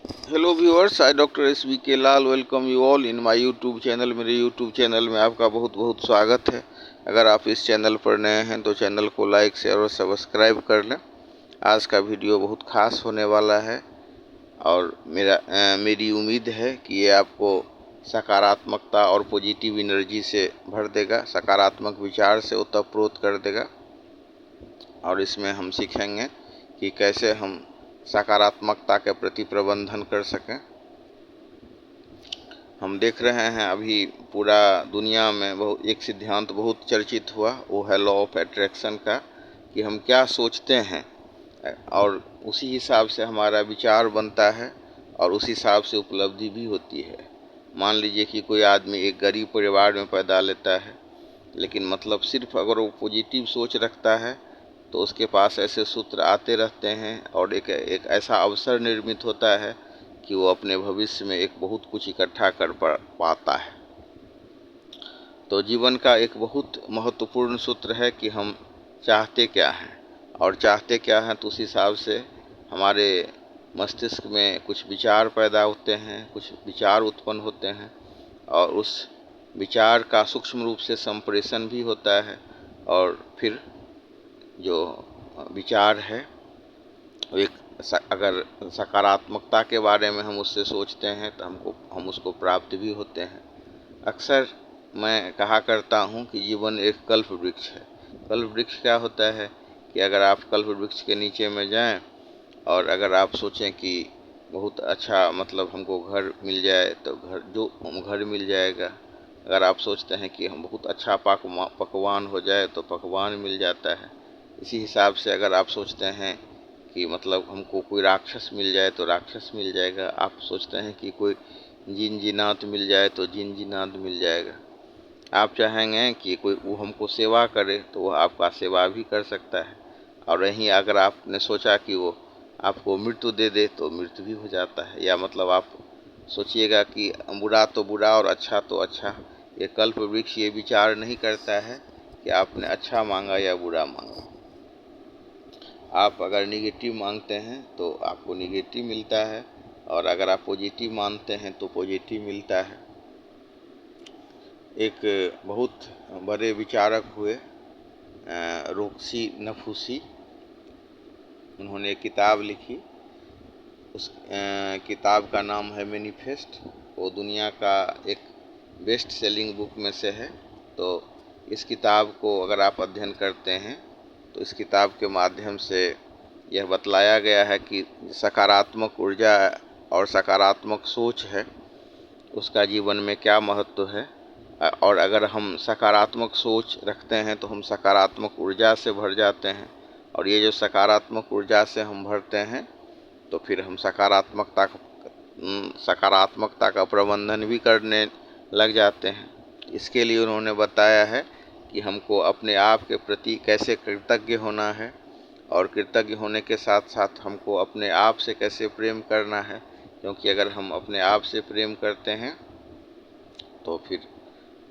Hello viewers, I doctor S V K Lal welcome you all in my YouTube channel. मेरे YouTube channel में आपका बहुत बहुत स्वागत है। अगर आप इस चैनल पर नए हैं तो चैनल को लाइक शेयर और सब्सक्राइब कर लें। आज का वीडियो बहुत खास होने वाला है और मेरी उम्मीद है कि ये आपको सकारात्मकता और पॉजिटिव एनर्जी से भर देगा, सकारात्मक विचार से ओतप्रोत कर देगा। और इसमें हम सीखेंगे कि कैसे हम सकारात्मकता के प्रति प्रबंधन कर सकें। हम देख रहे हैं अभी पूरा दुनिया में बहुत एक सिद्धांत बहुत चर्चित हुआ, वो है लॉ ऑफ अट्रैक्शन का, कि हम क्या सोचते हैं और उसी हिसाब से हमारा विचार बनता है और उसी हिसाब से उपलब्धि भी होती है। मान लीजिए कि कोई आदमी एक गरीब परिवार में पैदा लेता है, लेकिन मतलब सिर्फ अगर वो पॉजिटिव सोच रखता है तो उसके पास ऐसे सूत्र आते रहते हैं और एक ऐसा अवसर निर्मित होता है कि वो अपने भविष्य में एक बहुत कुछ इकट्ठा कर पाता है। तो जीवन का एक बहुत महत्वपूर्ण सूत्र है कि हम चाहते क्या हैं, और चाहते क्या हैं तो उस हिसाब से हमारे मस्तिष्क में कुछ विचार पैदा होते हैं, कुछ विचार उत्पन्न होते हैं और उस विचार का सूक्ष्म रूप से संप्रेषण भी होता है। और फिर जो विचार है वो एक अगर सकारात्मकता के बारे में हम उससे सोचते हैं तो हम उसको प्राप्त भी होते हैं। अक्सर मैं कहा करता हूँ कि जीवन एक कल्प वृक्ष है। कल्प वृक्ष क्या होता है कि अगर आप कल्प वृक्ष के नीचे में जाएं और अगर आप सोचें कि बहुत अच्छा मतलब हमको घर मिल जाए तो घर मिल जाएगा। अगर आप सोचते हैं कि हम बहुत अच्छा पकवान हो जाए तो पकवान मिल जाता है। इसी हिसाब से अगर आप सोचते हैं कि मतलब हमको कोई राक्षस मिल जाए तो राक्षस मिल जाएगा। आप सोचते हैं कि कोई जिन जिनात मिल जाए तो जिन जिनात मिल जाएगा। आप चाहेंगे कि कोई वो हमको सेवा करे तो वह आपका सेवा भी कर सकता है। और यहीं अगर आपने सोचा कि वो आपको मृत्यु दे दे तो मृत्यु भी हो जाता है। या मतलब आप सोचिएगा कि बुरा तो बुरा और अच्छा तो अच्छा। ये कल्प वृक्ष ये विचार नहीं करता है कि आपने अच्छा मांगा या बुरा मांगा। आप अगर निगेटिव मांगते हैं तो आपको निगेटिव मिलता है और अगर आप पॉजिटिव मानते हैं तो पॉजिटिव मिलता है। एक बहुत बड़े विचारक हुए रोक्सी नफूसी, उन्होंने एक किताब लिखी। उस किताब का नाम है मैनिफेस्ट। वो दुनिया का एक बेस्ट सेलिंग बुक में से है। तो इस किताब को अगर आप अध्ययन करते हैं तो इस किताब के माध्यम से यह बतलाया गया है कि सकारात्मक ऊर्जा और सकारात्मक सोच है उसका जीवन में क्या महत्व है। और अगर हम सकारात्मक सोच रखते हैं तो हम सकारात्मक ऊर्जा से भर जाते हैं और ये जो सकारात्मक ऊर्जा से हम भरते हैं तो फिर हम सकारात्मकता का प्रबंधन भी करने लग जाते हैं। इसके लिए उन्होंने बताया है कि हमको अपने आप के प्रति कैसे कृतज्ञ होना है और कृतज्ञ होने के साथ साथ हमको अपने आप से कैसे प्रेम करना है। क्योंकि अगर हम अपने आप से प्रेम करते हैं तो फिर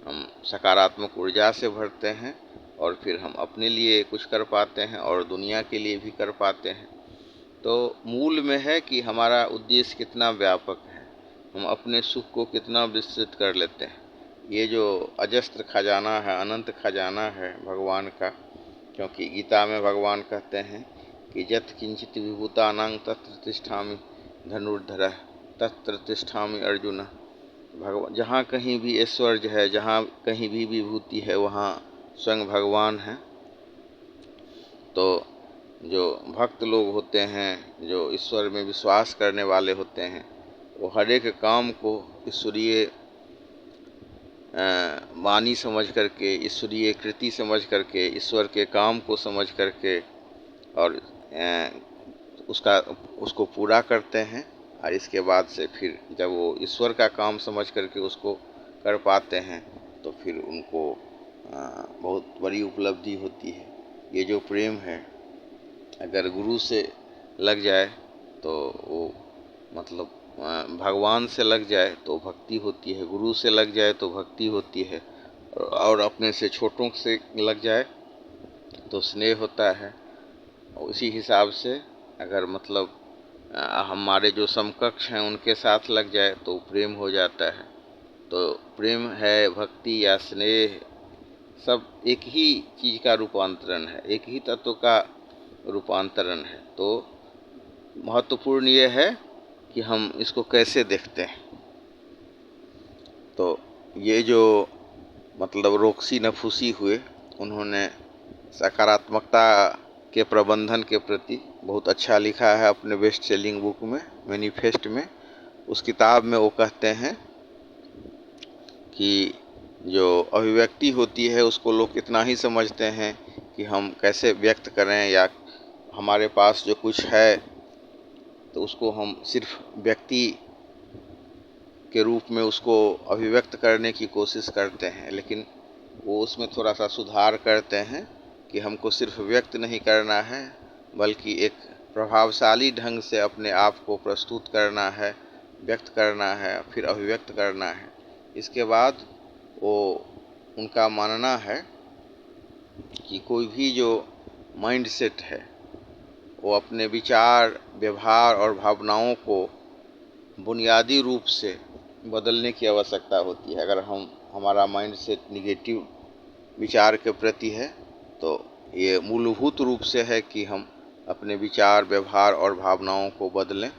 हम सकारात्मक ऊर्जा से भरते हैं और फिर हम अपने लिए कुछ कर पाते हैं और दुनिया के लिए भी कर पाते हैं। तो मूल में है कि हमारा उद्देश्य कितना व्यापक है, हम अपने सुख को कितना विस्तृत कर लेते हैं। ये जो अजस्त्र खजाना है, अनंत खजाना है भगवान का। क्योंकि गीता में भगवान कहते हैं कि यत् किंचित विभूतानां तत्र तिष्ठामि धनुर्धरः तत्र तिष्ठामि अर्जुन। भगवान जहाँ कहीं भी ऐश्वर्य है, जहाँ कहीं भी विभूति है, वहाँ स्वयं भगवान है। तो जो भक्त लोग होते हैं, जो ईश्वर में विश्वास करने वाले होते हैं, वो हर एक काम को ईश्वरीय वाणी समझ करके, ईश्वरीय कृति समझ करके, ईश्वर के काम को समझ करके और उसको पूरा करते हैं। और इसके बाद से फिर जब वो ईश्वर का काम समझ करके उसको कर पाते हैं तो फिर उनको बहुत बड़ी उपलब्धि होती है। ये जो प्रेम है अगर गुरु से लग जाए तो वो मतलब भगवान से लग जाए तो भक्ति होती है, गुरु से लग जाए तो भक्ति होती है और अपने से छोटों से लग जाए तो स्नेह होता है। और उसी हिसाब से अगर मतलब हमारे जो समकक्ष हैं उनके साथ लग जाए तो प्रेम हो जाता है। तो प्रेम है, भक्ति या स्नेह, सब एक ही चीज़ का रूपांतरण है, एक ही तत्व का रूपांतरण है। तो महत्वपूर्ण ये है कि हम इसको कैसे देखते हैं। तो ये जो मतलब रोक्सी नफूसी हुए, उन्होंने सकारात्मकता के प्रबंधन के प्रति बहुत अच्छा लिखा है अपने बेस्ट सेलिंग बुक में, मैनिफेस्ट में। उस किताब में वो कहते हैं कि जो अभिव्यक्ति होती है उसको लोग इतना ही समझते हैं कि हम कैसे व्यक्त करें, या हमारे पास जो कुछ है तो उसको हम सिर्फ व्यक्ति के रूप में उसको अभिव्यक्त करने की कोशिश करते हैं। लेकिन वो उसमें थोड़ा सा सुधार करते हैं कि हमको सिर्फ व्यक्त नहीं करना है, बल्कि एक प्रभावशाली ढंग से अपने आप को प्रस्तुत करना है, व्यक्त करना है, फिर अभिव्यक्त करना है। इसके बाद वो उनका मानना है कि कोई भी जो माइंड सेट है वो अपने विचार, व्यवहार और भावनाओं को बुनियादी रूप से बदलने की आवश्यकता होती है। अगर हमारा माइंड सेट निगेटिव विचार के प्रति है तो ये मूलभूत रूप से है कि हम अपने विचार, व्यवहार और भावनाओं को बदलें।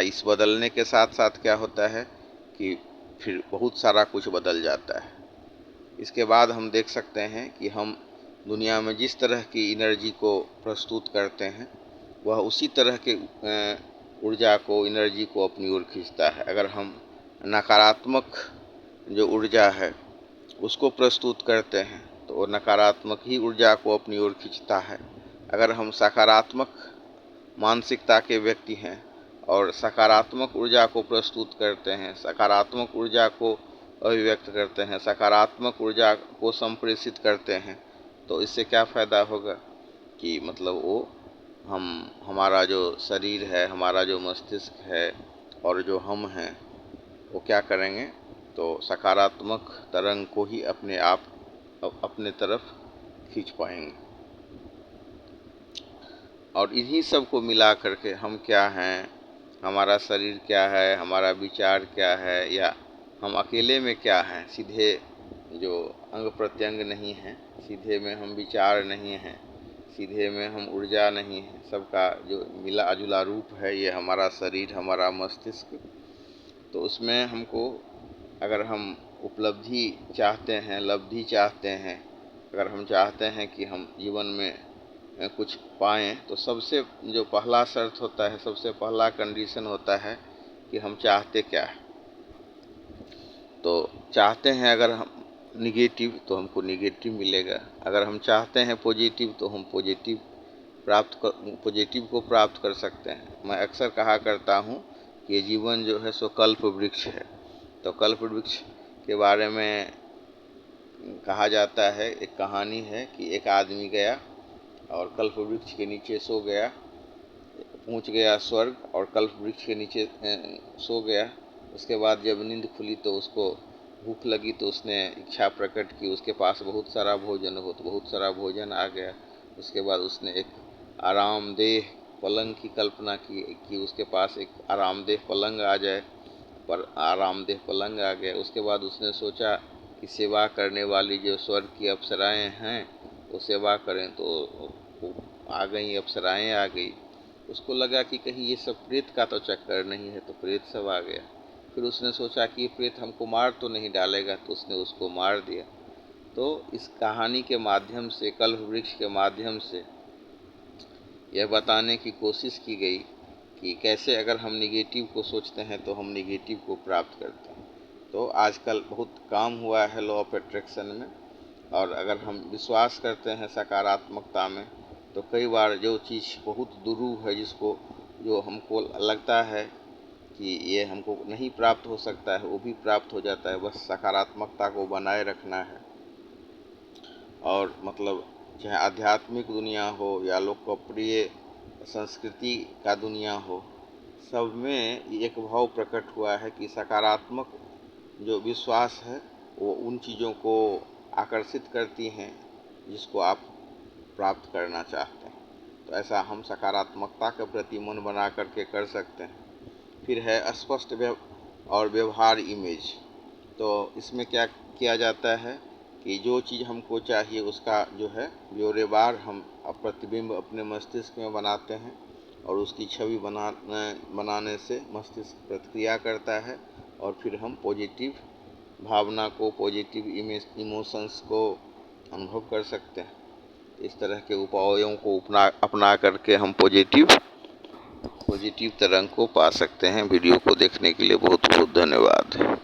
इस बदलने के साथ साथ क्या होता है कि फिर बहुत सारा कुछ बदल जाता है। इसके बाद हम देख सकते हैं कि हम दुनिया में जिस तरह की एनर्जी को प्रस्तुत करते हैं वह उसी तरह के ऊर्जा को, एनर्जी को अपनी ओर खींचता है। अगर हम नकारात्मक जो ऊर्जा है उसको प्रस्तुत करते हैं तो वो नकारात्मक ही ऊर्जा को अपनी ओर खींचता है। अगर हम सकारात्मक मानसिकता के व्यक्ति हैं और सकारात्मक ऊर्जा को प्रस्तुत करते हैं, सकारात्मक ऊर्जा को अभिव्यक्त करते हैं, सकारात्मक ऊर्जा को संप्रेषित करते हैं, तो इससे क्या फ़ायदा होगा कि मतलब वो हमारा जो शरीर है, हमारा जो मस्तिष्क है और जो हम हैं वो क्या करेंगे, तो सकारात्मक तरंग को ही अपने आप अपने तरफ खींच पाएंगे। और इन्हीं सब को मिला करके हम क्या हैं, हमारा शरीर क्या है, हमारा विचार क्या है, या हम अकेले में क्या हैं, सीधे जो अंग प्रत्यंग नहीं हैं, सीधे में हम विचार नहीं हैं, सीधे में हम ऊर्जा नहीं हैं, सबका जो मिला जुला रूप है ये हमारा शरीर, हमारा मस्तिष्क। तो उसमें हमको, अगर हम उपलब्धि चाहते हैं, लब्धि चाहते हैं, अगर हम चाहते हैं कि हम जीवन में कुछ पाएँ, तो सबसे जो पहला शर्त होता है, सबसे पहला कंडीशन होता है कि हम चाहते क्या है। तो चाहते हैं अगर हम निगेटिव तो हमको निगेटिव मिलेगा, अगर हम चाहते हैं पॉजिटिव तो हम पॉजिटिव को प्राप्त कर सकते हैं। मैं अक्सर कहा करता हूँ कि ये जीवन जो है सो कल्प वृक्ष है। तो कल्प वृक्ष के बारे में कहा जाता है, एक कहानी है कि एक आदमी गया और कल्प वृक्ष के नीचे सो गया, पहुंच गया स्वर्ग और कल्प वृक्ष के नीचे सो गया। उसके बाद जब नींद खुली तो उसको भूख लगी, तो उसने इच्छा प्रकट की, उसके पास बहुत सारा भोजन हो, तो बहुत सारा भोजन आ गया। उसके बाद उसने एक आरामदेह पलंग की कल्पना की कि उसके पास एक आरामदेह पलंग आ जाए, पर आरामदेह पलंग आ गया। उसके बाद उसने सोचा कि सेवा करने वाली जो स्वर्ग की अप्सराएं हैं वो सेवा करें, तो आ गई, अप्सराएं आ गई। उसको लगा कि कहीं ये सब प्रेत का तो चक्कर नहीं है, तो प्रेत सब आ गया। फिर उसने सोचा कि ये प्रेत हमको मार तो नहीं डालेगा, तो उसने उसको मार दिया। तो इस कहानी के माध्यम से, कल्प वृक्ष के माध्यम से यह बताने की कोशिश की गई कि कैसे अगर हम निगेटिव को सोचते हैं तो हम निगेटिव को प्राप्त करते हैं। तो आजकल बहुत काम हुआ है लॉ ऑफ अट्रैक्शन में, और अगर हम विश्वास करते हैं सकारात्मकता में तो कई बार जो चीज़ बहुत दुरूह है, जिसको जो हमको लगता है कि ये हमको नहीं प्राप्त हो सकता है, वो भी प्राप्त हो जाता है। बस सकारात्मकता को बनाए रखना है। और मतलब चाहे आध्यात्मिक दुनिया हो या लोकप्रिय संस्कृति का दुनिया हो, सब में एक भाव प्रकट हुआ है कि सकारात्मक जो विश्वास है वो उन चीज़ों को आकर्षित करती हैं जिसको आप प्राप्त करना चाहते हैं। तो ऐसा हम सकारात्मकता के प्रति मन बना करके कर सकते हैं। फिर है स्पष्ट और व्यवहार इमेज। तो इसमें क्या किया जाता है कि जो चीज़ हमको चाहिए उसका जो है ब्यौरेवार हम प्रतिबिंब अपने मस्तिष्क में बनाते हैं, और उसकी छवि बनाने से मस्तिष्क प्रतिक्रिया करता है, और फिर हम पॉजिटिव भावना को, पॉजिटिव इमोशंस को अनुभव कर सकते हैं। इस तरह के उपायों को अपना करके हम पॉजिटिव तरंग को पा सकते हैं। वीडियो को देखने के लिए बहुत बहुत धन्यवाद।